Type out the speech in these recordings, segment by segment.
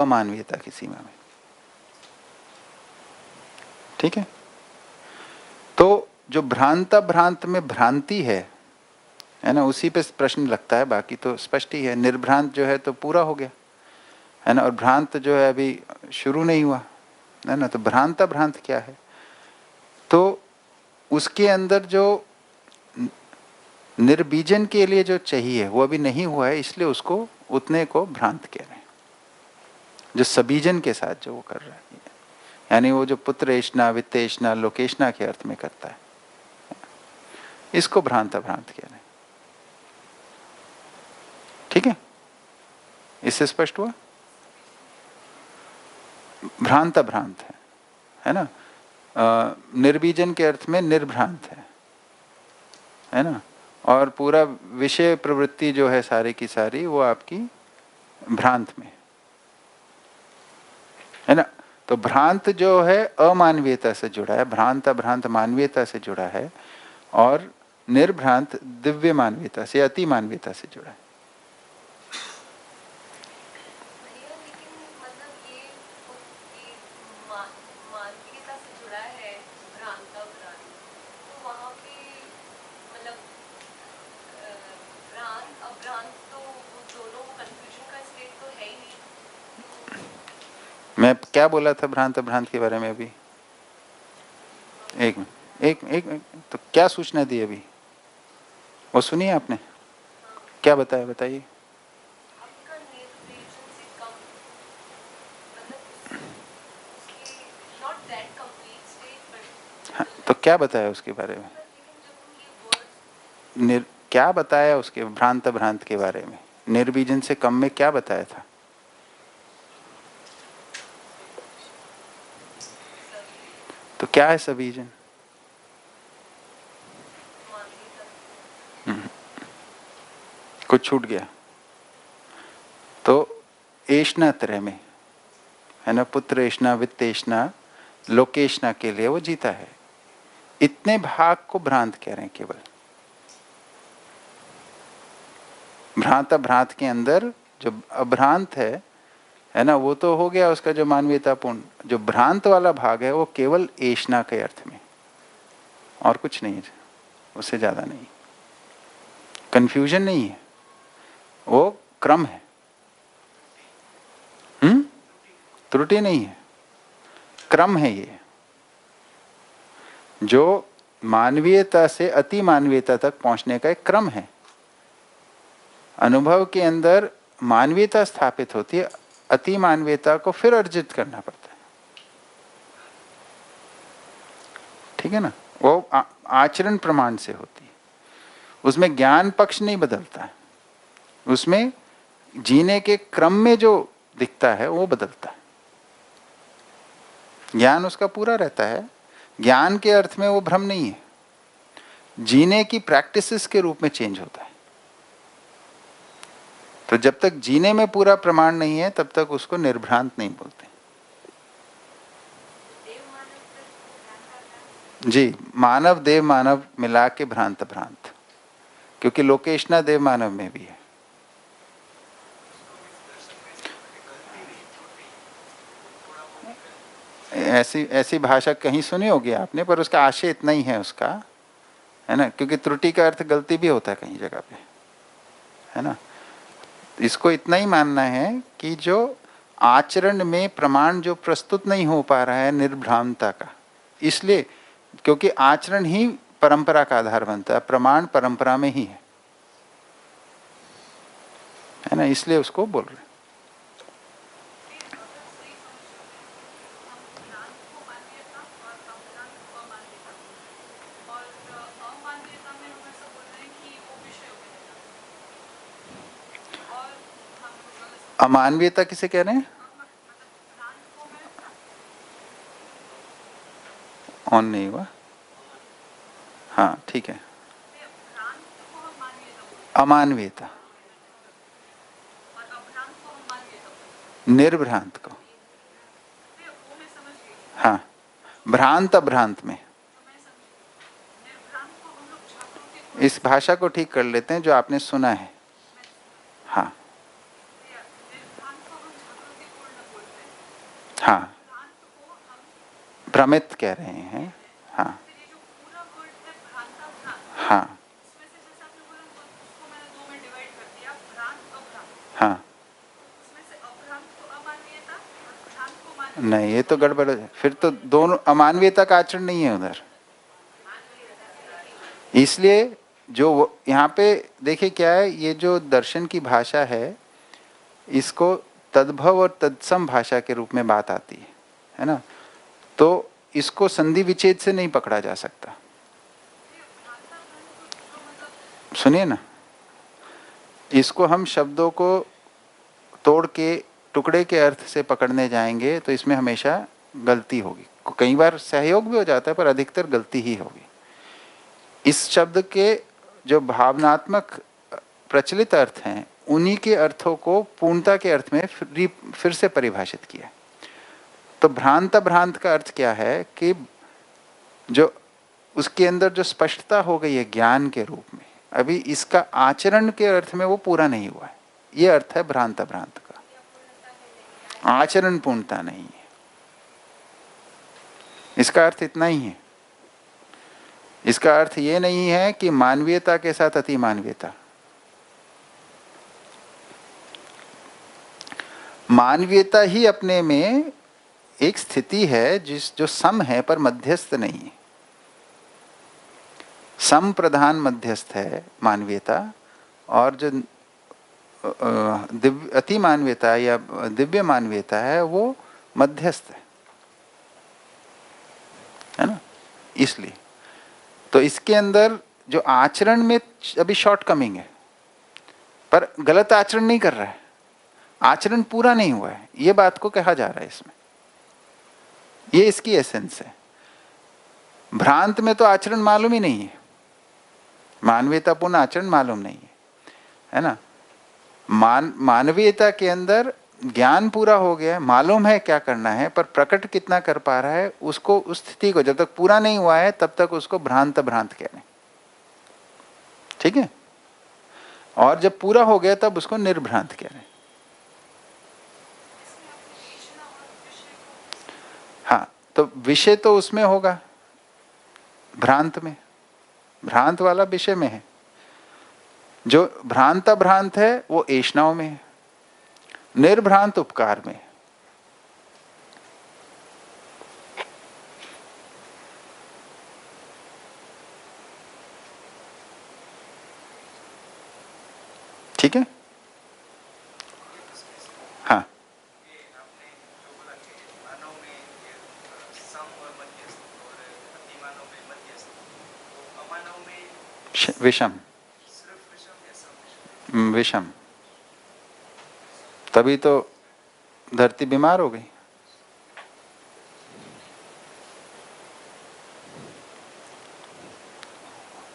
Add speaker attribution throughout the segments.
Speaker 1: अमानवीयता की सीमा में। ठीक है। तो जो भ्रांत में भ्रांति है ना, उसी पे प्रश्न लगता है, बाकी तो स्पष्ट ही है। निर्भ्रांत जो है तो पूरा हो गया है ना, और भ्रांत जो है अभी शुरू नहीं हुआ है ना। तो भ्रांत क्या है? तो उसके अंदर जो निर्बीजन के लिए जो चाहिए वो अभी नहीं हुआ है, इसलिए उसको उतने को भ्रांत कह रहे हैं। जो सबीजन के साथ जो वो कर रहा है, यानी वो जो पुत्रेष्णा वित्तेष्णा लोकेष्णा के अर्थ में करता है, इसको भ्रांत कह रहे हैं। ठीक है, इससे स्पष्ट हुआ? भ्रांत है ना। निर्बीजन के अर्थ में निर्भ्रांत है ना। और पूरा विषय प्रवृत्ति जो है सारी की सारी वो आपकी भ्रांत में है ना। तो भ्रांत जो है अमानवीयता से जुड़ा है, भ्रांत मानवीयता से जुड़ा है, और निर्भ्रांत दिव्य मानवीयता से, अति मानवीयता से जुड़ा है। मैं क्या बोला था भ्रांत के बारे में अभी? एक तो क्या सूचना दी अभी, वो सुनिए आपने? क्या बताया, बताइए। हाँ, तो क्या बताया उसके बारे में? क्या बताया उसके भ्रांत के बारे में? निर्बीजन से कम में क्या बताया था? तो क्या है सबीजन? कुछ छूट गया तो एष्णा त्रय में है ना, पुत्र एष्णा वित्तेष्णा लोकेष्णा के लिए वो जीता है। इतने भाग को भ्रांत कह रहे हैं केवल। भ्रांत के अंदर जो अभ्रांत है ना, वो तो हो गया उसका जो मानवीयतापूर्ण। जो भ्रांत वाला भाग है वो केवल एष्णा के अर्थ में, और कुछ नहीं है, उससे ज्यादा नहीं। कंफ्यूजन नहीं है, वो क्रम है। त्रुटि नहीं है, क्रम है। ये जो मानवीयता से अति मानवीयता तक पहुंचने का एक क्रम है। अनुभव के अंदर मानवीयता स्थापित होती है, अति मानवीयता को फिर अर्जित करना पड़ता है। ठीक है ना। वो आचरण प्रमाण से होती है, उसमें ज्ञान पक्ष नहीं बदलता है, उसमें जीने के क्रम में जो दिखता है वो बदलता है। ज्ञान उसका पूरा रहता है, ज्ञान के अर्थ में वो भ्रम नहीं है, जीने की प्रैक्टिसेस के रूप में चेंज होता है। तो जब तक जीने में पूरा प्रमाण नहीं है तब तक उसको निर्भ्रांत नहीं बोलते। जी, मानव देव मानव मिला के भ्रांत, क्योंकि लोकेशना देव मानव में भी है। ऐसी भाषा कहीं सुनी होगी आपने, पर उसका आशय इतना ही है उसका, है ना। क्योंकि त्रुटि का अर्थ गलती भी होता है कहीं जगह पे, है ना। इसको इतना ही मानना है कि जो आचरण में प्रमाण जो प्रस्तुत नहीं हो पा रहा है निर्भ्रांता का, इसलिए क्योंकि आचरण ही परंपरा का आधार बनता है, प्रमाण परंपरा में ही है ना, इसलिए उसको बोल रहे हैं। अमानवीयता किसे कह रहे हैं? ऑन नहीं हुआ, हाँ ठीक है। अमानवीयता, निर्भ्रांत को, हाँ। भ्रांत अभ्रांत में, इस भाषा को ठीक कर लेते हैं जो आपने सुना है। हाँ, हाँ, भ्रमित कह रहे हैं। हाँ हाँ हाँ, नहीं ये तो गड़बड़ है, फिर तो दोनों अमानवीयता का आचरण नहीं है उधर। इसलिए जो यहाँ पे देखिए क्या है, ये जो दर्शन की भाषा है, इसको तद्भव और तत्सम भाषा के रूप में बात आती है ना। तो इसको संधि विच्छेद से नहीं पकड़ा जा सकता। सुनिए ना, इसको हम शब्दों को तोड़ के टुकड़े के अर्थ से पकड़ने जाएंगे तो इसमें हमेशा गलती होगी। कई बार सहयोग भी हो जाता है पर अधिकतर गलती ही होगी। इस शब्द के जो भावनात्मक प्रचलित अर्थ हैं, उन्हीं के अर्थों को पूर्णता के अर्थ में फिर से परिभाषित किया। तो भ्रांत भ्रांत का अर्थ क्या है कि जो उसके अंदर जो स्पष्टता हो गई है ज्ञान के रूप में, अभी इसका आचरण के अर्थ में वो पूरा नहीं हुआ है। ये अर्थ है भ्रांत भ्रांत का, आचरण पूर्णता नहीं है। इसका अर्थ इतना ही है। इसका अर्थ ये नहीं है कि मानवीयता के साथ अति मानवीयता। मानवीयता ही अपने में एक स्थिति है जो सम है पर मध्यस्थ नहीं है। सम प्रधान मध्यस्थ है मानवीयता, और जो दिव्य अति मानवीयता या दिव्य मानवीयता है वो मध्यस्थ है ना। इसलिए तो इसके अंदर जो आचरण में अभी शॉर्ट कमिंग है, पर गलत आचरण नहीं कर रहा है, आचरण पूरा नहीं हुआ है, ये बात को कहा जा रहा है इसमें। ये इसकी एसेंस है। भ्रांत में तो आचरण मालूम ही नहीं है, मानवीयतापूर्ण आचरण मालूम नहीं है ना। मानवीयता के अंदर ज्ञान पूरा हो गया है, मालूम है क्या करना है, पर प्रकट कितना कर पा रहा है उसको, उस स्थिति को जब तक पूरा नहीं हुआ है तब तक उसको भ्रांत भ्रांत कह रहे हैं। ठीक है। और जब पूरा हो गया तब उसको निर्भ्रांत कह रहे हैं। हाँ, तो विषय तो उसमें होगा, भ्रांत में, भ्रांत वाला विषय में है। जो भ्रांता भ्रांत है वो ऐष्णाओं में है, निर्भ्रांत उपकार में। ठीक है। हाँ, विषम, विषम, तभी तो धरती बीमार हो गई।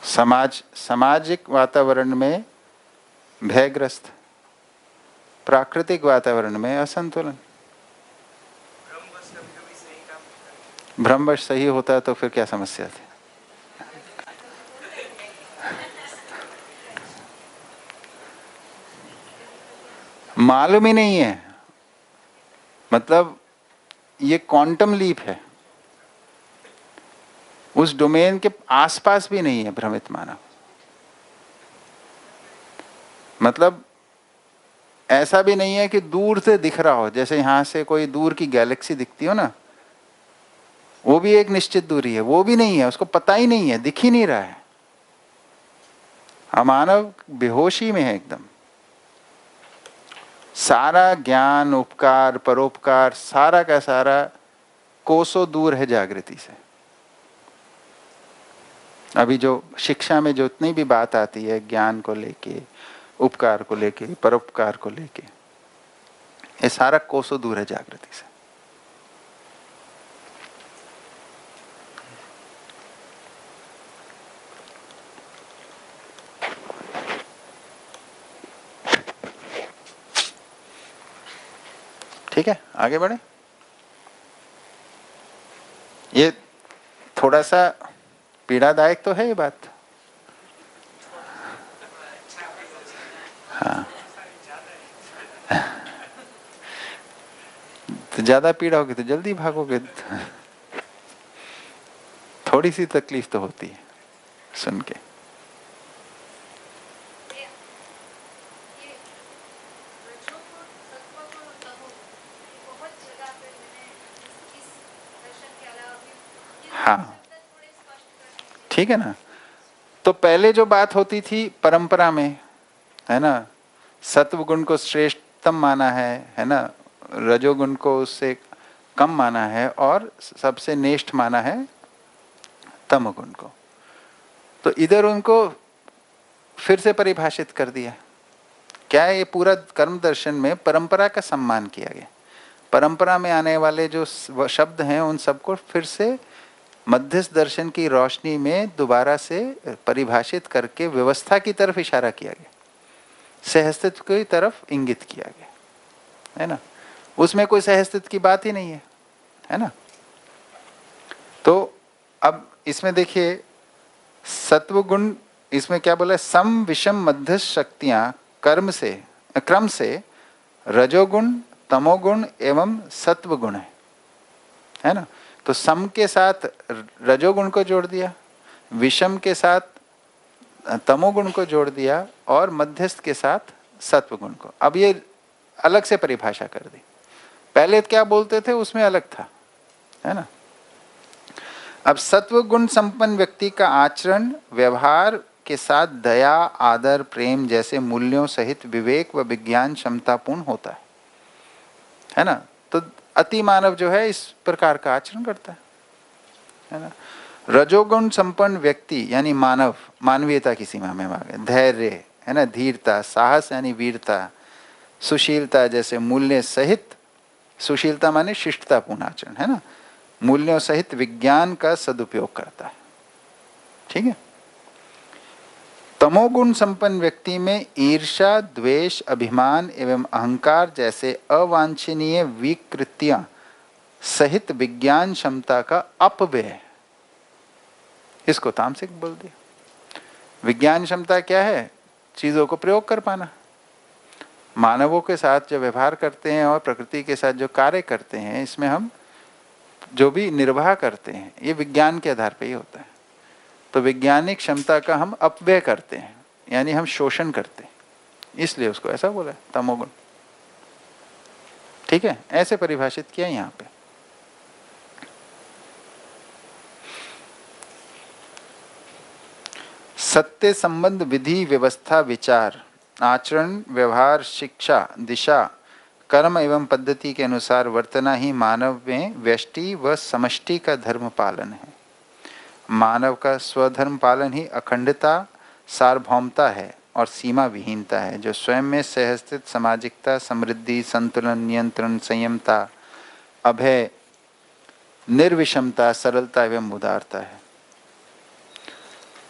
Speaker 1: सामाजिक वातावरण में भयग्रस्त, प्राकृतिक वातावरण में असंतुलन। भ्रमवश सही होता तो फिर क्या समस्या थी। मालूम ही नहीं है, मतलब ये क्वांटम लीप है, उस डोमेन के आसपास भी नहीं है भ्रमित मानव। मतलब ऐसा भी नहीं है कि दूर से दिख रहा हो, जैसे यहां से कोई दूर की गैलेक्सी दिखती हो ना, वो भी एक निश्चित दूरी है, वो भी नहीं है, उसको पता ही नहीं है, दिख ही नहीं रहा है। मानव बेहोशी में है एकदम। सारा ज्ञान, उपकार, परोपकार, सारा का सारा कोसों दूर है जागृति से। अभी जो शिक्षा में जो इतनी भी बात आती है ज्ञान को लेके, उपकार को लेके, परोपकार को लेके, ये सारा कोसों दूर है जागृति से। ठीक है, आगे बढ़े। ये थोड़ा सा पीड़ादायक तो है ये बात। हाँ, तो ज्यादा पीड़ा होगी तो जल्दी भागोगे। थोड़ी सी तकलीफ तो होती है सुन के। हाँ ठीक है ना। तो पहले जो बात होती थी परंपरा में, है ना, सत्व गुण को श्रेष्ठतम माना है ना, रजोगुण को उससे कम माना है और सबसे नेष्ठ माना है तमोगुण को। तो इधर उनको फिर से परिभाषित कर दिया। क्या है, ये पूरा कर्म दर्शन में परंपरा का सम्मान किया गया। परंपरा में आने वाले जो शब्द हैं उन सबको फिर से मध्यस्थ दर्शन की रोशनी में दोबारा से परिभाषित करके व्यवस्था की तरफ इशारा किया गया, सहस्तित्व की तरफ इंगित किया गया, है ना। उसमें कोई सहस्तित्व की बात ही नहीं है ना। तो अब इसमें देखिए सत्व गुण, इसमें क्या बोला है, सम विषम मध्यस्थ शक्तियां क्रम से रजोगुण, तमोगुण एवं सत्व गुण है ना। तो सम के साथ रजोगुण को जोड़ दिया, विषम के साथ तमोगुण को जोड़ दिया और मध्यस्थ के साथ सत्व गुण को। अब ये अलग से परिभाषा कर दी। पहले क्या बोलते थे उसमें अलग था, है ना। अब सत्व गुण संपन्न व्यक्ति का आचरण व्यवहार के साथ दया, आदर, प्रेम जैसे मूल्यों सहित विवेक व विज्ञान क्षमतापूर्ण होता है ना। तो अति मानव जो है इस प्रकार का आचरण करता है ना। रजोगुण संपन्न व्यक्ति यानी मानव, मानवीयता की सीमा में आ गए, धैर्य है ना, धीरता, साहस यानी वीरता, सुशीलता जैसे मूल्य सहित, सुशीलता माने शिष्टतापूर्ण आचरण, है ना, मूल्यों सहित विज्ञान का सदुपयोग करता है। ठीक है। तमोगुण संपन्न व्यक्ति में ईर्ष्या, द्वेष, अभिमान एवं अहंकार जैसे अवांछनीय विकृतियां सहित विज्ञान क्षमता का अपव्यय, इसको तामसिक बोल दिया। विज्ञान क्षमता क्या है, चीजों को प्रयोग कर पाना। मानवों के साथ जो व्यवहार करते हैं और प्रकृति के साथ जो कार्य करते हैं, इसमें हम जो भी निर्वाह करते हैं ये विज्ञान के आधार पर ही होता है। तो वैज्ञानिक क्षमता का हम अपव्यय करते हैं, यानी हम शोषण करते हैं, इसलिए उसको ऐसा बोला है तमोगुण। ठीक है, ऐसे परिभाषित किया यहां पे। सत्य संबंध, विधि, व्यवस्था, विचार, आचरण, व्यवहार, शिक्षा, दिशा, कर्म एवं पद्धति के अनुसार वर्तना ही मानव में व्यष्टि व समष्टि का धर्म पालन है। मानव का स्वधर्म पालन ही अखंडता, सार्वभौमता है और सीमा विहीनता है, जो स्वयं में सहस्थित सामाजिकता, समृद्धि, संतुलन, नियंत्रण, संयमता, अभय, निर्विषमता, सरलता एवं उदारता है।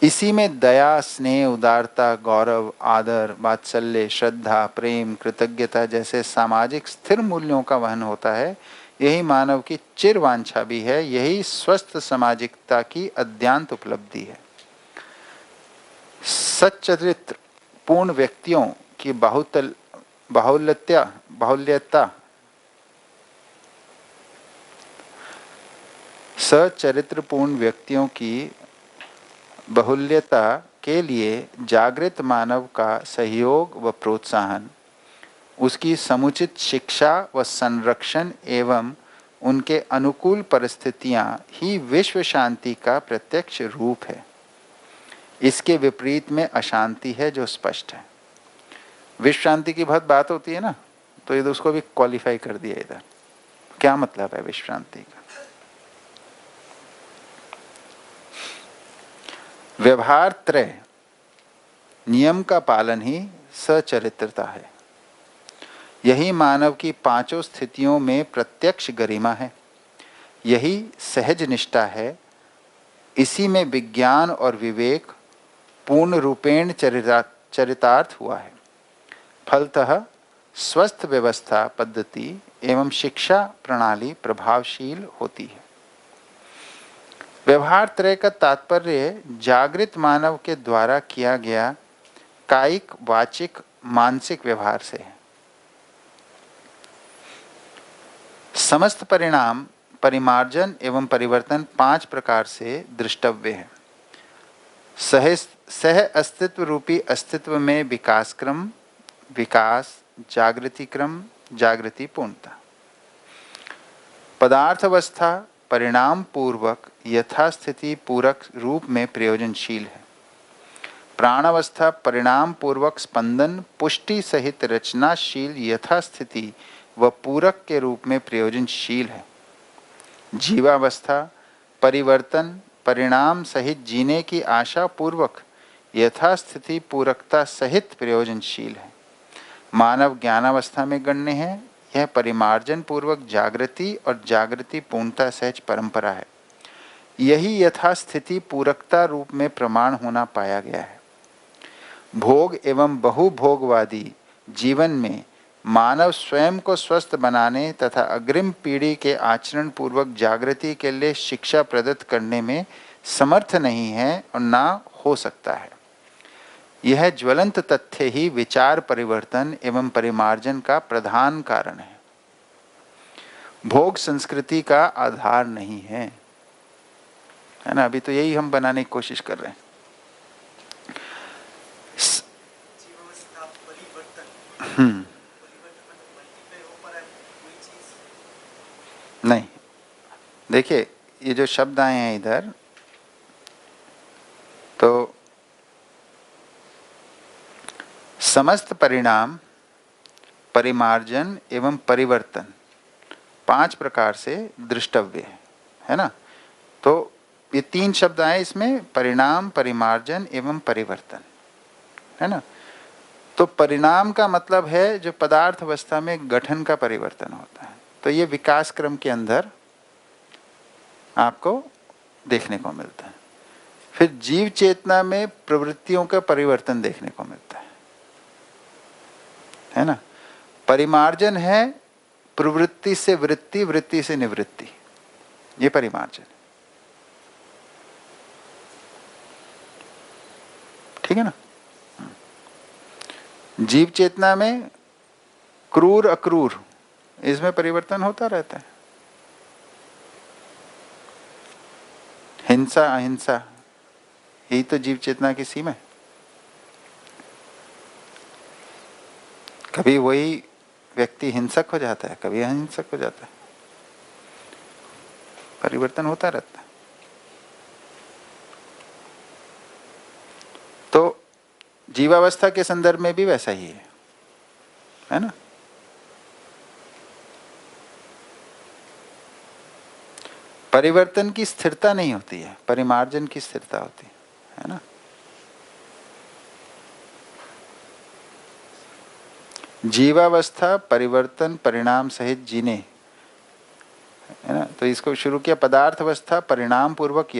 Speaker 1: इसी में दया, स्नेह, उदारता, गौरव, आदर, वात्सल्य, श्रद्धा, प्रेम, कृतज्ञता जैसे सामाजिक स्थिर मूल्यों का वहन होता है। यही मानव की चिर वांछा भी है, यही स्वस्थ सामाजिकता की अद्यांत उपलब्धि है। सच्चरित्र पूर्ण व्यक्तियों की बाहुल्यता, सचरित्रपूर्ण व्यक्तियों की बहुल्यता के लिए जागृत मानव का सहयोग व प्रोत्साहन, उसकी समुचित शिक्षा व संरक्षण एवं उनके अनुकूल परिस्थितियां ही विश्व शांति का प्रत्यक्ष रूप है। इसके विपरीत में अशांति है जो स्पष्ट है। विश्व शांति की बहुत बात होती है ना, तो ये तो उसको भी क्वालिफाई कर दिया इधर। क्या मतलब है विश्व शांति का? व्यवहार त्रय नियम का पालन ही सचरित्रता है। यही मानव की पांचों स्थितियों में प्रत्यक्ष गरिमा है, यही सहज निष्ठा है। इसी में विज्ञान और विवेक पूर्ण रूपेण चरितार्थ हुआ है। फलतः स्वस्थ व्यवस्था, पद्धति एवं शिक्षा प्रणाली प्रभावशील होती है। व्यवहार त्रय का तात्पर्य जागृत मानव के द्वारा किया गया कायिक, वाचिक, मानसिक व्यवहार से है। समस्त परिणाम परिमार्जन एवं परिवर्तन 5 प्रकार से दृष्टव्य है। सह अस्तित्व रूपी अस्तित्व में विकास क्रम, विकास, जागृति क्रम, जागृति पूर्णता। पदार्थ अवस्था परिणाम पूर्वक यथास्थिति पूरक रूप में प्रयोजनशील है। प्राणावस्था परिणाम पूर्वक स्पंदन पुष्टि सहित रचनाशील यथास्थिति व पूरक के रूप में प्रयोजनशील है। जीवावस्था परिवर्तन परिणाम सहित जीने की आशा पूर्वक यथास्थिति पूरकता सहित प्रयोजनशील है। मानव ज्ञानावस्था में गण्य है। यह परिमार्जन पूर्वक जागृति और जागृति पूर्णता सहज परंपरा है। यही यथास्थिति पूरकता रूप में प्रमाण होना पाया गया है। भोग एवं बहुभोगवादी जीवन में मानव स्वयं को स्वस्थ बनाने तथा अग्रिम पीढ़ी के आचरण पूर्वक जागृति के लिए शिक्षा प्रदत्त करने में समर्थ नहीं है और ना हो सकता है। यह ज्वलंत तथ्य ही विचार परिवर्तन एवं परिमार्जन का प्रधान कारण है। भोग संस्कृति का आधार नहीं है ना। अभी तो यही हम बनाने की कोशिश कर रहे हैं। नहीं, देखिए ये जो शब्द आए हैं इधर, तो समस्त परिणाम परिमार्जन एवं परिवर्तन 5 प्रकार से दृष्टव्य है ना। तो ये 3 शब्द आए इसमें, परिणाम परिमार्जन एवं परिवर्तन, है ना। तो परिणाम का मतलब है जो पदार्थ अवस्था में गठन का परिवर्तन होता है। तो ये विकास क्रम के अंदर आपको देखने को मिलता है। फिर जीव चेतना में प्रवृत्तियों का परिवर्तन देखने को मिलता है ना। परिमार्जन है प्रवृत्ति से वृत्ति, वृत्ति से निवृत्ति, ये परिमार्जन, ठीक है ना। जीव चेतना में क्रूर अक्रूर, इसमें परिवर्तन होता रहता है। हिंसा अहिंसा, यही तो जीव चेतना की सीमा है। कभी वही व्यक्ति हिंसक हो जाता है, कभी अहिंसक हो जाता है, परिवर्तन होता रहता है। तो जीवावस्था के संदर्भ में भी वैसा ही है ना। परिवर्तन की स्थिरता नहीं होती है, परिमार्जन की स्थिरता होती है ना। जीवावस्था परिवर्तन परिणाम सहित जीने, है ना। तो इसको शुरू किया, पदार्थ अवस्था परिणाम पूर्वक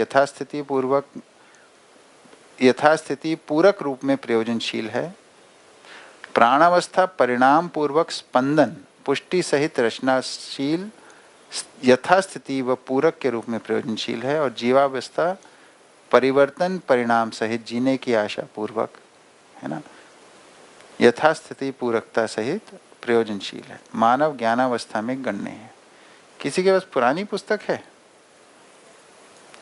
Speaker 1: यथास्थिति पूरक रूप में प्रयोजनशील है। प्राणावस्था परिणाम पूर्वक स्पंदन पुष्टि सहित रचनाशील यथास्थिति व पूरक के रूप में प्रयोजनशील है। और जीवावस्था परिवर्तन परिणाम सहित जीने की आशा पूर्वक, है ना, यथास्थिति पूरकता सहित प्रयोजनशील है। मानव ज्ञानावस्था में गण्य है। किसी के पास पुरानी पुस्तक है?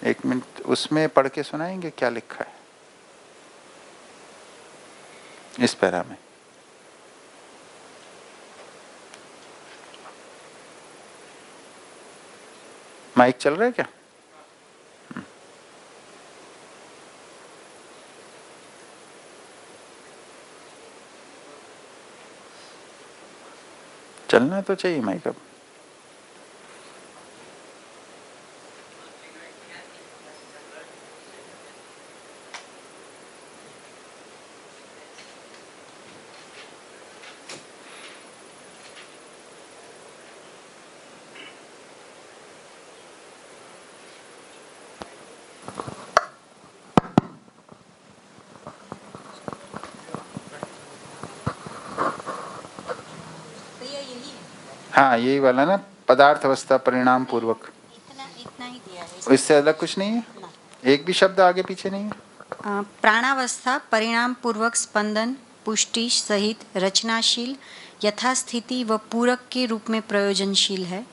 Speaker 1: 1 मिनट उसमें पढ़ के सुनाएंगे क्या लिखा है इस पैरा में। माइक चल रहा है क्या? चलना तो चाहिए माइक अब। हाँ यही वाला ना, पदार्थ अवस्था परिणाम पूर्वक।
Speaker 2: इतना ही दिया है,
Speaker 1: इससे अलग कुछ नहीं है, एक भी शब्द आगे पीछे नहीं है।
Speaker 2: प्राणावस्था परिणाम पूर्वक स्पंदन पुष्टि सहित रचनाशील यथास्थिति व पूरक के रूप में प्रयोजनशील है।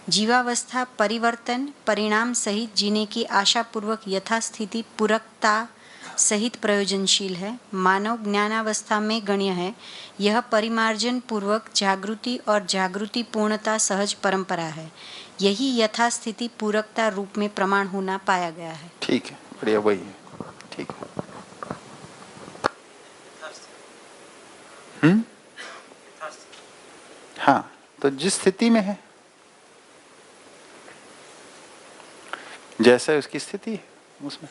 Speaker 2: जीवावस्था परिवर्तन परिणाम सहित जीने की आशापूर्वक यथास्थिति पूरकता सहित प्रयोजनशील है। मानव ज्ञानावस्था में गण्य है। यह परिमार्जन पूर्वक जागृति और जागृति पूर्णता सहज परंपरा है। यही यथास्थिति पूरकता रूप में प्रमाण होना पाया गया है।
Speaker 1: ठीक है, बढ़िया, वही है, ठीक है। हाँ, तो जिस स्थिति में है, जैसा उसकी स्थिति है उसमें।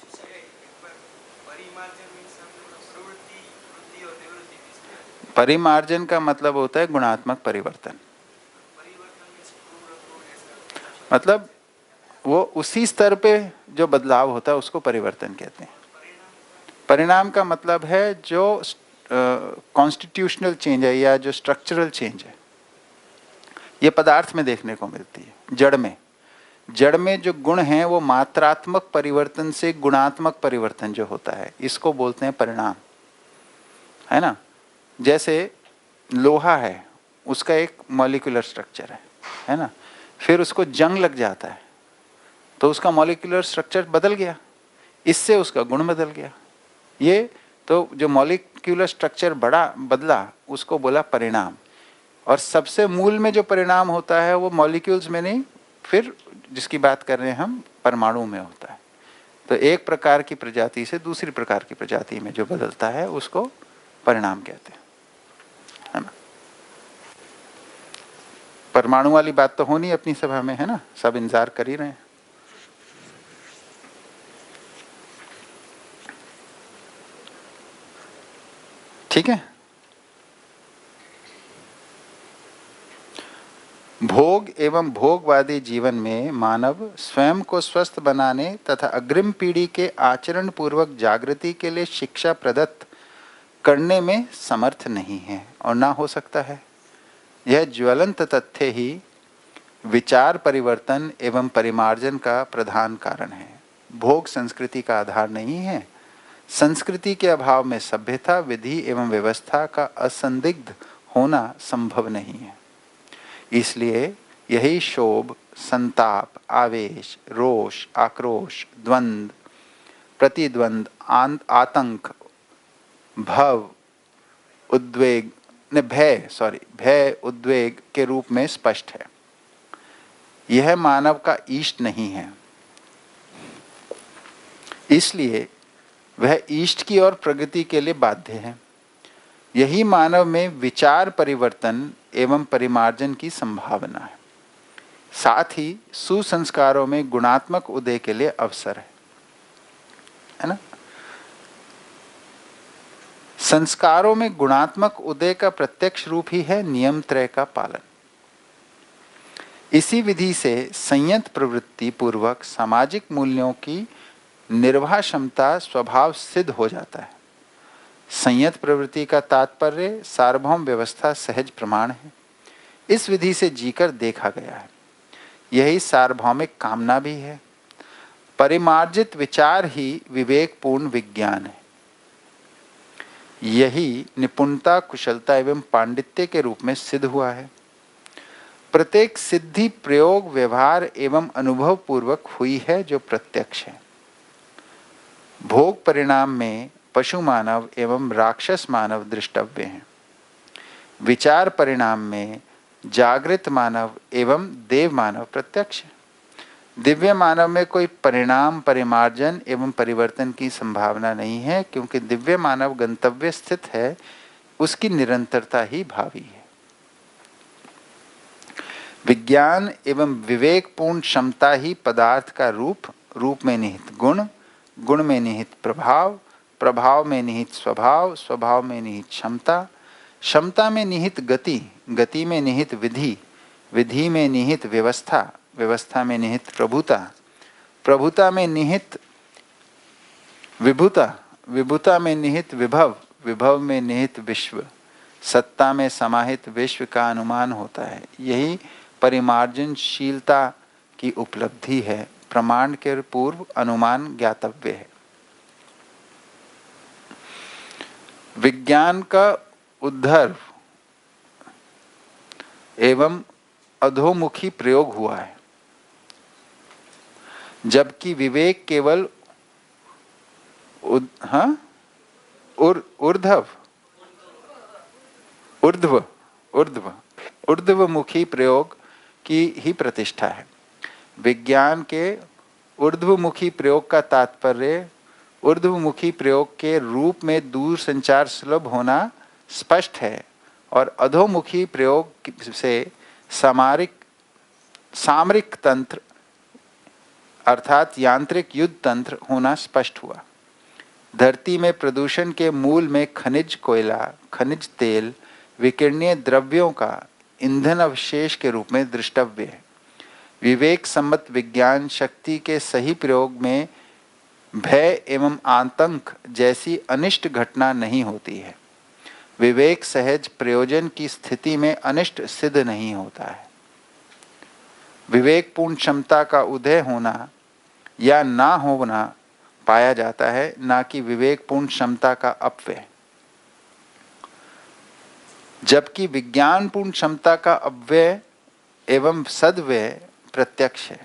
Speaker 1: परिमार्जन का मतलब होता है गुणात्मक परिवर्तन। मतलब वो उसी स्तर पे जो बदलाव होता है उसको परिवर्तन कहते हैं। परिणाम का मतलब है जो कॉन्स्टिट्यूशनल चेंज है या जो स्ट्रक्चरल चेंज है। ये पदार्थ में देखने को मिलती है। जड़ में जो गुण हैं वो मात्रात्मक परिवर्तन से गुणात्मक परिवर्तन जो होता है इसको बोलते हैं परिणाम, है ना। जैसे लोहा है, उसका एक मॉलिक्यूलर स्ट्रक्चर है ना। फिर उसको जंग लग जाता है तो उसका मॉलिक्यूलर स्ट्रक्चर बदल गया, इससे उसका गुण बदल गया। ये तो जो मॉलिक्यूलर स्ट्रक्चर बदला उसको बोला परिणाम। और सबसे मूल में जो परिणाम होता है वो मॉलिक्यूल्स में नहीं, फिर जिसकी बात कर रहे हैं हम परमाणु में होता है। तो एक प्रकार की प्रजाति से दूसरी प्रकार की प्रजाति में जो बदलता है उसको परिणाम कहते हैं, है ना। परमाणु वाली बात तो होनी अपनी सभा में, है ना, सब इंतजार कर ही रहे हैं। ठीक है। भोग एवं भोगवादी जीवन में मानव स्वयं को स्वस्थ बनाने तथा अग्रिम पीढ़ी के आचरण पूर्वक जागृति के लिए शिक्षा प्रदत्त करने में समर्थ नहीं है और ना हो सकता है। यह ज्वलंत तथ्य ही विचार परिवर्तन एवं परिमार्जन का प्रधान कारण है। भोग संस्कृति का आधार नहीं है। संस्कृति के अभाव में सभ्यता, विधि एवं व्यवस्था का असंदिग्ध होना संभव नहीं है। इसलिए यही शोभ, संताप, आवेश, रोष, आक्रोश, द्वंद्व, प्रतिद्वंद, आतंक, भय, उद्वेग के रूप में स्पष्ट है। यह मानव का इष्ट नहीं है, इसलिए वह इष्ट की ओर प्रगति के लिए बाध्य है। यही मानव में विचार परिवर्तन एवं परिमार्जन की संभावना है। साथ ही सुसंस्कारों में गुणात्मक उदय के लिए अवसर है ना। संस्कारों में गुणात्मक उदय का प्रत्यक्ष रूप ही है नियम त्रय का पालन। इसी विधि से संयत प्रवृत्ति पूर्वक सामाजिक मूल्यों की निर्वाह क्षमता स्वभाव सिद्ध हो जाता है। संयत प्रवृत्ति का तात्पर्य सार्वभौम व्यवस्था सहज प्रमाण है। इस विधि से जीकर देखा गया है। यही सार्वभौमिक कामना भी है। परिमार्जित विचार ही विवेकपूर्ण विज्ञान है। यही निपुणता, कुशलता एवं पांडित्य के रूप में सिद्ध हुआ है। प्रत्येक सिद्धि प्रयोग, व्यवहार एवं अनुभव पूर्वक हुई है जो प्रत्यक्ष है। भोग परिणाम में पशु मानव एवं राक्षस मानव दृष्टव्य हैं। विचार परिणाम में जागृत मानव एवं देव मानव प्रत्यक्ष है। दिव्य मानव में कोई परिणाम, परिमार्जन एवं परिवर्तन की संभावना नहीं है, क्योंकि दिव्य मानव गंतव्य स्थित है, उसकी निरंतरता ही भावी है। विज्ञान एवं विवेकपूर्ण क्षमता ही पदार्थ का रूप, रूप में निहित गुण, गुण में निहित प्रभाव, प्रभाव में निहित स्वभाव, स्वभाव में निहित क्षमता, क्षमता में निहित गति, गति में निहित विधि, विधि में निहित व्यवस्था, व्यवस्था में निहित प्रभुता, प्रभुता में निहित विभुता, विभुता में निहित विभव, विभव में निहित विश्व, सत्ता में समाहित विश्व का अनुमान होता है। यही परिमार्जनशीलता की उपलब्धि है। प्रमाण के पूर्व अनुमान ज्ञातव्य है। विज्ञान का उद्धर्व एवं अधोमुखी प्रयोग हुआ है। जबकि विवेक केवल ऊर्ध्व ऊर्ध्व ऊर्ध्व ऊर्ध्वमुखी प्रयोग की ही प्रतिष्ठा है। विज्ञान के ऊर्ध्वमुखी प्रयोग का तात्पर्य ऊर्ध्वमुखी प्रयोग के रूप में दूर संचार सुलभ होना स्पष्ट है और अधोमुखी प्रयोग से सामरिक तंत्र अर्थात यांत्रिक युद्ध तंत्र होना स्पष्ट हुआ। धरती में प्रदूषण के मूल में खनिज कोयला, खनिज तेल, विकिरणीय द्रव्यों का ईंधन अवशेष के रूप में दृष्टव्य है। विवेक सम्मत विज्ञान शक्ति के सही प्रयोग में भय एवं आतंक जैसी अनिष्ट घटना नहीं होती है। विवेक सहज प्रयोजन की स्थिति में अनिष्ट सिद्ध नहीं होता है। विवेकपूर्ण क्षमता का उदय होना या ना होना पाया जाता है, ना कि विवेकपूर्ण क्षमता का अपव्यय। जबकि विज्ञानपूर्ण क्षमता का अपव्यय एवं सद्व्यय प्रत्यक्ष है।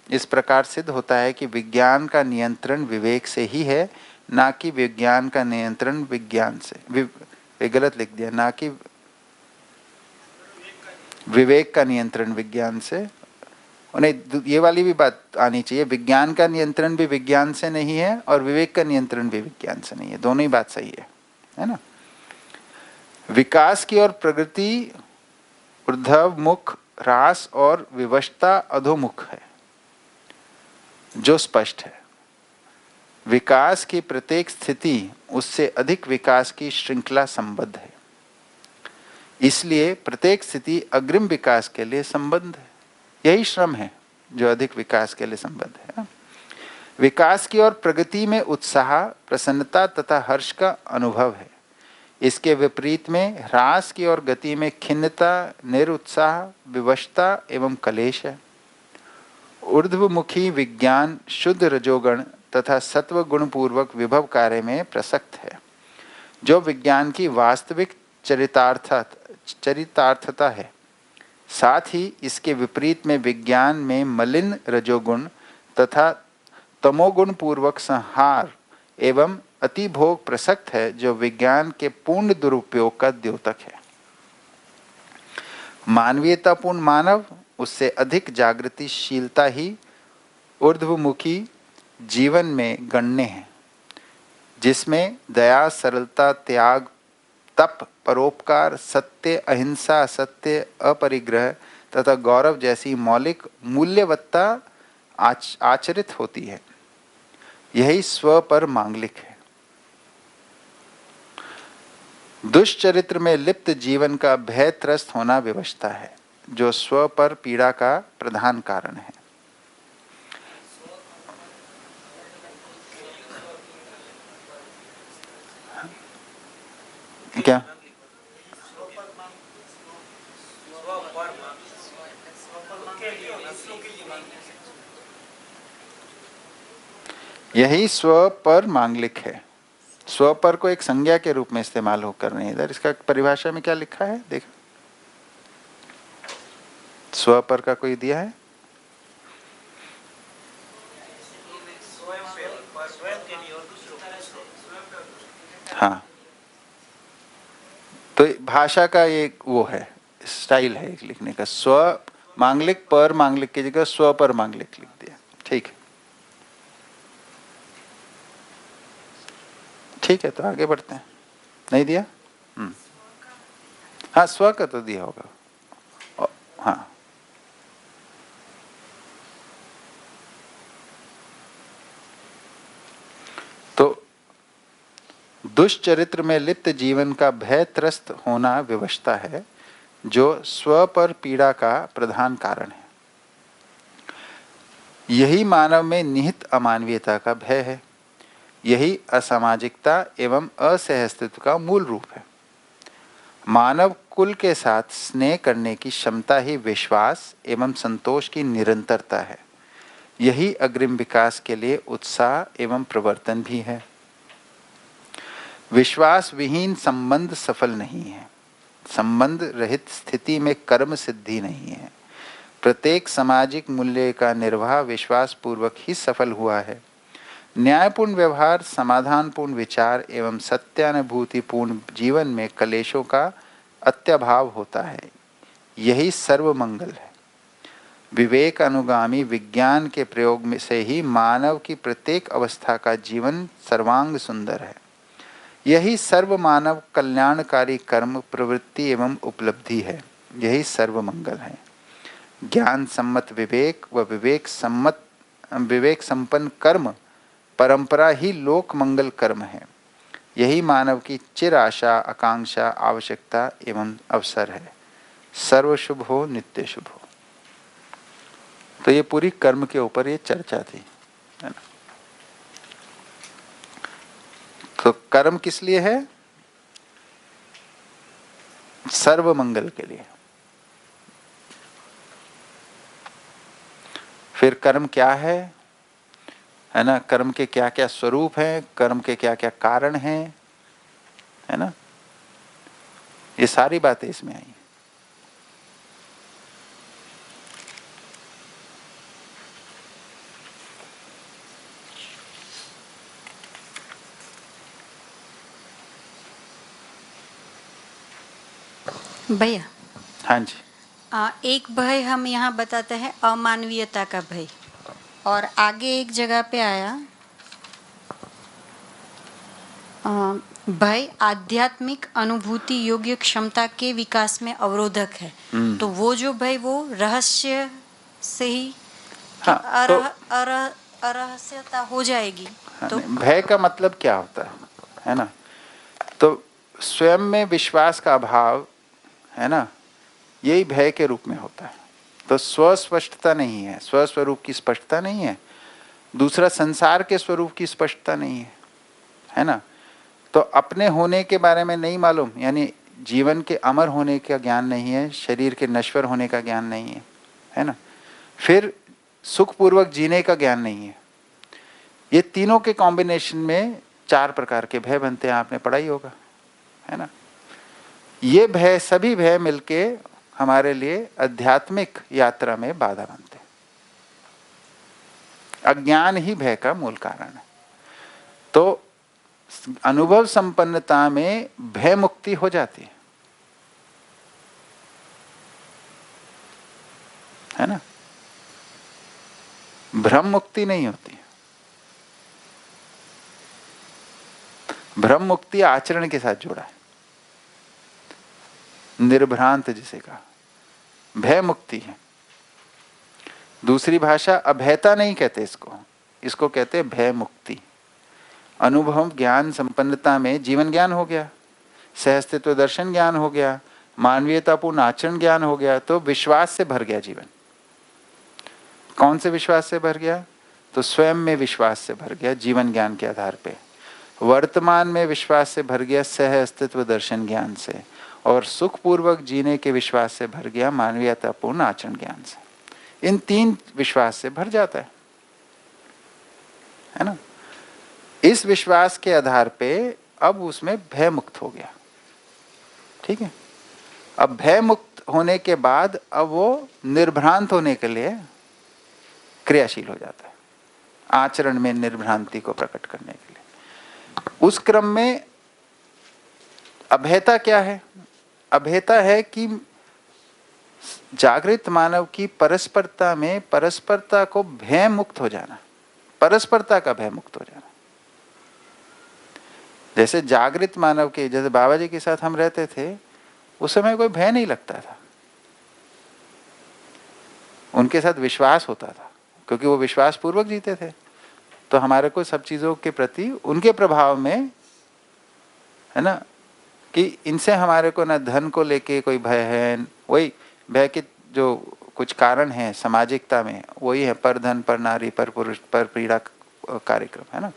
Speaker 1: इस प्रकार सिद्ध होता है कि विज्ञान का नियंत्रण विवेक से ही है, ना कि विज्ञान का नियंत्रण विज्ञान से। गलत लिख दिया, ना कि विवेक का नियंत्रण विज्ञान से। उन्हें ये वाली भी बात आनी चाहिए, विज्ञान का नियंत्रण भी विज्ञान से नहीं है और विवेक का नियंत्रण भी विज्ञान से नहीं है। दोनों ही बात सही है ना। विकास की ओर प्रगति ऊर्ध्वमुख, ह्रास और विवशता अधोमुख है, जो स्पष्ट है। विकास की प्रत्येक स्थिति उससे अधिक विकास की श्रृंखला संबद्ध है। इसलिए प्रत्येक स्थिति अग्रिम विकास के लिए संबद्ध है। यही श्रम है जो अधिक विकास के लिए संबद्ध है। विकास की ओर प्रगति में उत्साह, प्रसन्नता तथा हर्ष का अनुभव है। इसके विपरीत में ह्रास की ओर गति में खिन्नता, निरुत्साह, विवशता एवं कलेश है। ऊर्ध्वमुखी विज्ञान शुद्ध रजोगुण तथा सत्व गुण पूर्वक विभव कार्य में प्रसक्त है, जो विज्ञान की वास्तविक चरितार्थता है। साथ ही इसके विपरीत में विज्ञान में मलिन रजोगुण तथा तमोगुण पूर्वक संहार एवं अतिभोग प्रसक्त है, जो विज्ञान के पूर्ण दुरुपयोग का द्योतक है। मानवीयतापूर्ण मानव, उससे अधिक जागृतिशीलता ही ऊर्ध्वमुखी जीवन में गण्य है, जिसमें दया, सरलता, त्याग, तप, परोपकार, सत्य, अहिंसा, सत्य, अपरिग्रह तथा गौरव जैसी मौलिक मूल्यवत्ता आचरित होती है। यही स्व पर मांगलिक है। दुष्चरित्र में लिप्त जीवन का भय त्रस्त होना विवशता है, जो स्व पर पीड़ा का प्रधान कारण है। क्या यही स्व पर मांगलिक है। स्व पर को एक संज्ञा के रूप में इस्तेमाल हो कर रहे हैं। इधर इसका परिभाषा में क्या लिखा है देख। स्व पर का कोई दिया है? हाँ, तो भाषा का एक वो है, स्टाइल है एक लिखने का। स्व मांगलिक पर मांगलिक की जगह स्व पर मांगलिक लिख दिया। ठीक है, ठीक है, तो आगे बढ़ते हैं। नहीं दिया? हाँ, स्व का तो दिया होगा। हाँ, तो दुष्चरित्र में लिप्त जीवन का भय त्रस्त होना विवशता है, जो स्व पर पीड़ा का प्रधान कारण है। यही मानव में निहित अमानवीयता का भय है। यही असामाजिकता एवं असहस्तित्व का मूल रूप है। मानव कुल के साथ स्नेह करने की क्षमता ही विश्वास एवं संतोष की निरंतरता है। यही अग्रिम विकास के लिए उत्साह एवं प्रवर्तन भी है। विश्वास विहीन संबंध सफल नहीं है। संबंध रहित स्थिति में कर्म सिद्धि नहीं है। प्रत्येक सामाजिक मूल्य का निर्वाह विश्वास पूर्वक ही सफल हुआ है। न्यायपूर्ण व्यवहार, समाधानपूर्ण विचार एवं सत्यानुभूतिपूर्ण जीवन में कलेशों का अत्यभाव होता है। यही सर्व मंगल है। विवेक अनुगामी विज्ञान के प्रयोग में से ही मानव की प्रत्येक अवस्था का जीवन सर्वांग सुंदर है। यही सर्व मानव कल्याणकारी कर्म, प्रवृत्ति एवं उपलब्धि है। यही सर्व मंगल है। ज्ञान सम्मत विवेक व विवेक संपन्न कर्म परंपरा ही लोक मंगल कर्म है। यही मानव की चिर आशा, आकांक्षा, आवश्यकता एवं अवसर है। सर्व शुभ हो, नित्य शुभ हो। तो ये पूरी कर्म के ऊपर ये चर्चा थी, है ना। तो कर्म किस लिए है? सर्व मंगल के लिए। फिर कर्म क्या है ना। कर्म के क्या क्या स्वरूप हैं, कर्म के क्या क्या कारण हैं, है ना। ये सारी बातें इसमें आई।
Speaker 2: भैया,
Speaker 1: हाँ जी।
Speaker 2: एक भय हम यहाँ बताते हैं अमानवीयता का भय, और आगे एक जगह पे आया भय आध्यात्मिक अनुभूति योग्य क्षमता के विकास में अवरोधक है। तो वो जो भय वो रहस्य से ही
Speaker 1: हाँ, तो
Speaker 2: अरहस्यता हो जाएगी।
Speaker 1: हाँ,
Speaker 2: तो
Speaker 1: भय का मतलब क्या होता है ना। तो स्वयं में विश्वास का अभाव, है ना, यही भय के रूप में होता है। तो स्वस्पष्टता नहीं है, स्वस्वरूप की स्पष्टता नहीं है। दूसरा, संसार के स्वरूप की स्पष्टता नहीं है ना। तो अपने होने के बारे में नहीं मालूम, यानी जीवन के अमर होने का ज्ञान नहीं है, शरीर के नश्वर होने का ज्ञान नहीं है ना। फिर सुखपूर्वक जीने का ज्ञान नहीं है। ये तीनों के कॉम्बिनेशन में 4 प्रकार के भय बनते हैं, आपने पढ़ा ही होगा, है ना। ये भय, सभी भय मिलके हमारे लिए आध्यात्मिक यात्रा में बाधा बनते हैं। अज्ञान ही भय का मूल कारण है। तो अनुभव संपन्नता में भय मुक्ति हो जाती है ना। भ्रम मुक्ति नहीं होती। भ्रम मुक्ति आचरण के साथ जुड़ा है। निर्भ्रांत जिसे कहा, भय मुक्ति है। दूसरी भाषा अभयता नहीं कहते इसको कहते भय मुक्ति। अनुभव ज्ञान संपन्नता में जीवन ज्ञान हो गया, सहअस्तित्व दर्शन ज्ञान हो गया, मानवीयतापूर्ण आचरण ज्ञान हो गया, तो विश्वास से भर गया जीवन। कौन से विश्वास से भर गया? तो स्वयं में विश्वास से भर गया जीवन ज्ञान के आधार पे। वर्तमान में विश्वास से भर गया सह अस्तित्व दर्शन ज्ञान से, और सुखपूर्वक जीने के विश्वास से भर गया मानवीयतापूर्ण आचरण ज्ञान से। इन 3 विश्वास से भर जाता है ना। इस विश्वास के आधार पे अब उसमें भय मुक्त हो गया। ठीक है। अब भय मुक्त होने के बाद अब वो निर्भ्रांत होने के लिए क्रियाशील हो जाता है, आचरण में निर्भ्रांति को प्रकट करने के लिए। उस क्रम में अभयता क्या है? अभयता है कि जागृत मानव की परस्परता में परस्परता को भय मुक्त हो जाना, परस्परता का भय मुक्त हो जाना। जैसे जागृत मानव के, जैसे बाबा जी के साथ हम रहते थे, उस समय कोई भय नहीं लगता था, उनके साथ विश्वास होता था, क्योंकि वो विश्वास पूर्वक जीते थे। तो हमारे को सब चीजों के प्रति उनके प्रभाव में, है ना, कि इनसे हमारे को ना धन को लेके कोई भय है। वही भय के जो कुछ कारण हैं सामाजिकता में, वही है पर धन, पर नारी, पर पुरुष, पर पीड़ा कार्यक्रम, है ना।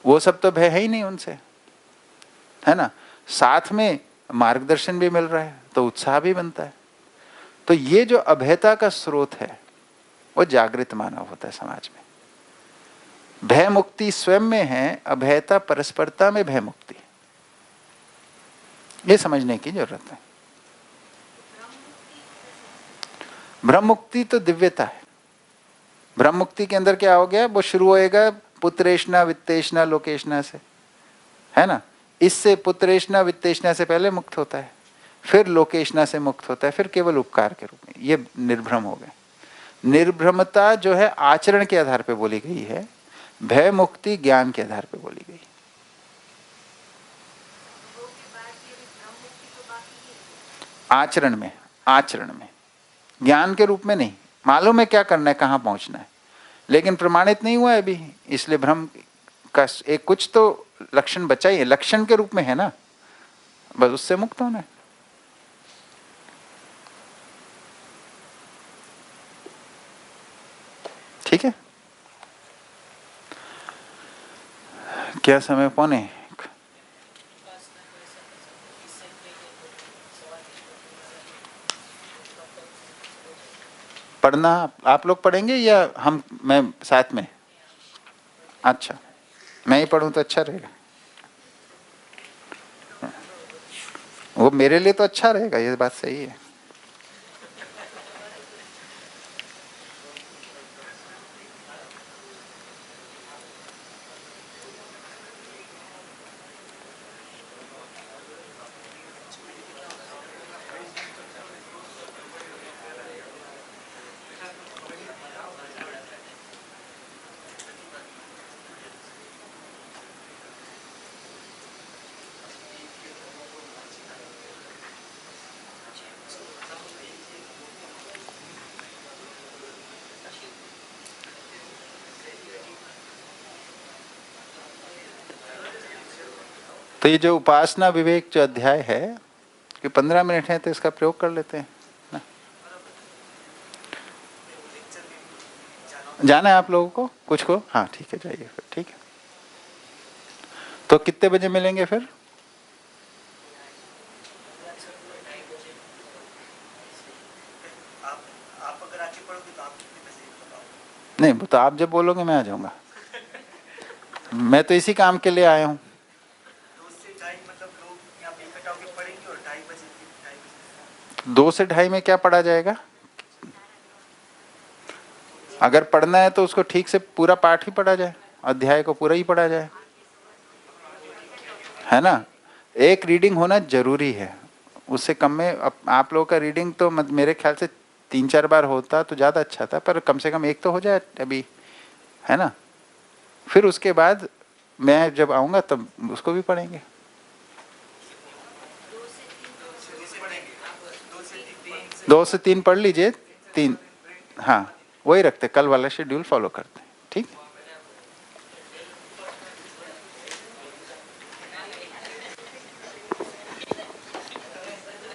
Speaker 1: वो सब तो भय है ही नहीं उनसे, है ना। साथ में मार्गदर्शन भी मिल रहा है तो उत्साह भी बनता है। तो ये जो अभयता का स्रोत है वो जागृत मानव होता है समाज में। भय मुक्ति स्वयं में है, अभयता परस्परता में भय मुक्ति। ये समझने की जरूरत है। ब्रह्म मुक्ति तो दिव्यता है। ब्रह्म मुक्ति के अंदर क्या हो गया, वो शुरू होएगा पुत्रेष्णा वित्तेष्णा लोकेष्णा से, है ना। इससे पुत्रेष्णा वित्तेष्णा से पहले मुक्त होता है, फिर लोकेष्णा से मुक्त होता है, फिर केवल उपकार के रूप में। ये निर्भ्रम हो गए। निर्भ्रमता जो है आचरण के आधार पे बोली गई है, भय मुक्ति ज्ञान के आधार पे बोली गई। आचरण में, आचरण में, ज्ञान के रूप में नहीं। मालूम है क्या करना है, कहाँ पहुंचना है, लेकिन प्रमाणित नहीं हुआ है अभी, इसलिए भ्रम का एक कुछ तो लक्षण बचा ही है, लक्षण के रूप में है ना, बस उससे मुक्त होना है। ठीक है। क्या समय, 1:45? पढ़ना आप लोग पढ़ेंगे या मैं साथ में? अच्छा, मैं ही पढ़ूं तो अच्छा रहेगा। वो मेरे लिए तो अच्छा रहेगा, ये बात सही है। तो ये जो उपासना विवेक जो अध्याय है, कि 15 मिनट है तो इसका प्रयोग कर लेते हैं ना। जाना है आप लोगों को, कुछ को? हाँ ठीक है, जाइए फिर। ठीक है, तो कितने बजे मिलेंगे फिर?
Speaker 3: आप अगर आके पढ़ोगे तो आप कितने बजे बताओ?
Speaker 1: नहीं, वो तो आप जब बोलोगे मैं आ जाऊंगा। मैं तो इसी काम के लिए आया हूँ।
Speaker 3: 2 से 2:30 मतलब लोग यहाँ पे इकट्ठा होकर पढ़ेंगे और 2:30 बजे
Speaker 1: 2 से 2:30 में क्या पढ़ा जाएगा? अगर पढ़ना है तो उसको ठीक से पूरा पाठ ही पढ़ा जाए, अध्याय को पूरा ही पढ़ा जाए, है ना। एक रीडिंग होना जरूरी है, उससे कम में आप लोगों का रीडिंग तो मेरे ख्याल से 3-4 बार होता तो ज़्यादा अच्छा था, पर कम से कम एक तो हो जाए अभी, है ना। फिर उसके बाद मैं जब आऊँगा तब उसको भी पढ़ेंगे। 2 से 3 पढ़ लीजिए, 3, हाँ वही रखते, कल वाला शेड्यूल फॉलो करते हैं। ठीक।